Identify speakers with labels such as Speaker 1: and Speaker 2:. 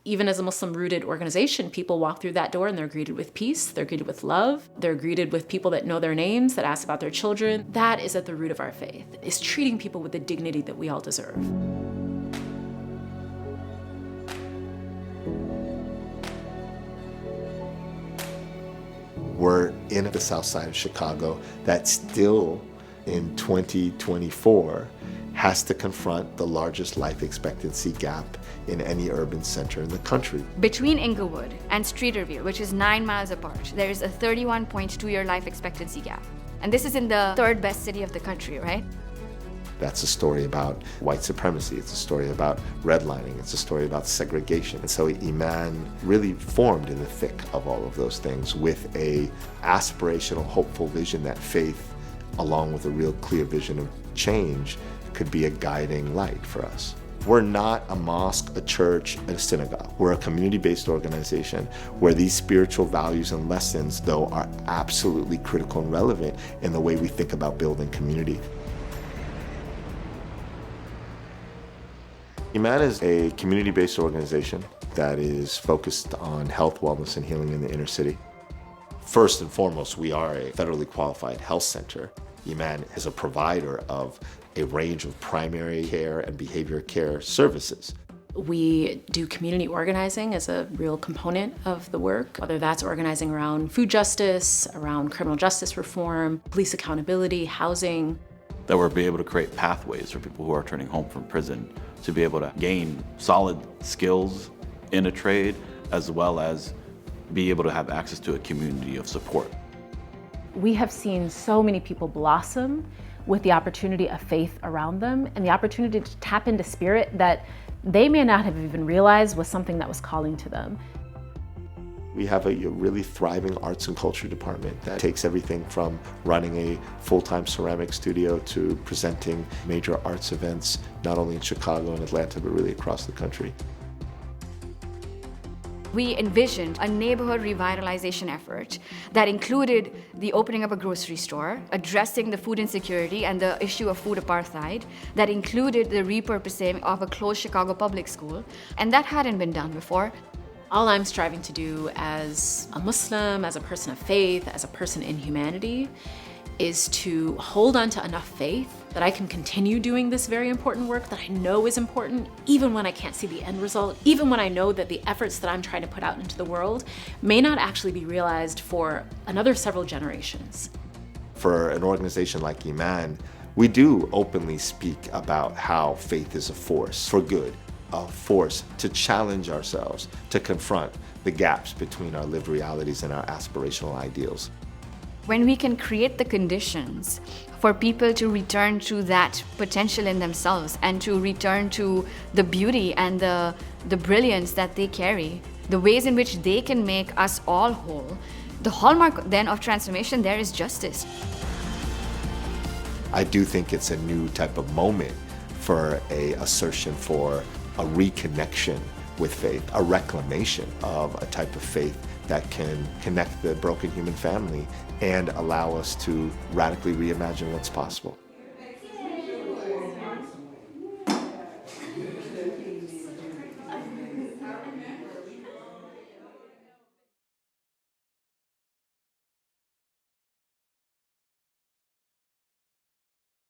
Speaker 1: Even as a Muslim-rooted organization, people walk through that door and they're greeted with peace, they're greeted with love, they're greeted with people that know their names, that ask about their children. That is at the root of our faith, is treating people with the dignity that we all deserve.
Speaker 2: We're in the south side of Chicago that still in 2024 has to confront the largest life expectancy gap in any urban center in the country.
Speaker 3: Between Inglewood and Streeterville, which is 9 miles apart, there is a 31.2-year life expectancy gap. And this is in the third best city of the country, right?
Speaker 2: That's a story about white supremacy. It's a story about redlining. It's a story about segregation. And so IMAN really formed in the thick of all of those things with a aspirational, hopeful vision that faith, along with a real clear vision of change, could be a guiding light for us. We're not a mosque, a church, a synagogue. We're a community-based organization where these spiritual values and lessons, though, are absolutely critical and relevant in the way we think about building community. IMAN is a community-based organization that is focused on health, wellness, and healing in the inner city. First and foremost, we are a federally qualified health center. IMAN is a provider of a range of primary care and behavior care services.
Speaker 1: We do community organizing as a real component of the work, whether that's organizing around food justice, around criminal justice reform, police accountability, housing.
Speaker 4: That we're able to create pathways for people who are returning home from prison to be able to gain solid skills in a trade, as well as be able to have access to a community of support.
Speaker 1: We have seen so many people blossom with the opportunity of faith around them and the opportunity to tap into spirit that they may not have even realized was something that was calling to them.
Speaker 2: We have a really thriving arts and culture department that takes everything from running a full-time ceramic studio to presenting major arts events, not only in Chicago and Atlanta, but really across the country.
Speaker 3: We envisioned a neighborhood revitalization effort that included the opening of a grocery store, addressing the food insecurity and the issue of food apartheid, that included the repurposing of a closed Chicago public school, and that hadn't been done before.
Speaker 1: All I'm striving to do as a Muslim, as a person of faith, as a person in humanity, is to hold on to enough faith that I can continue doing this very important work that I know is important, even when I can't see the end result, even when I know that the efforts that I'm trying to put out into the world may not actually be realized for another several generations.
Speaker 2: For an organization like IMAN, we do openly speak about how faith is a force for good, a force to challenge ourselves, to confront the gaps between our lived realities and our aspirational ideals.
Speaker 3: When we can create the conditions for people to return to that potential in themselves and to return to the beauty and the brilliance that they carry, the ways in which they can make us all whole, the hallmark then of transformation there is justice.
Speaker 2: I do think it's a new type of moment for an assertion for a reconnection with faith, a reclamation of a type of faith that can connect the broken human family and allow us to radically reimagine what's possible.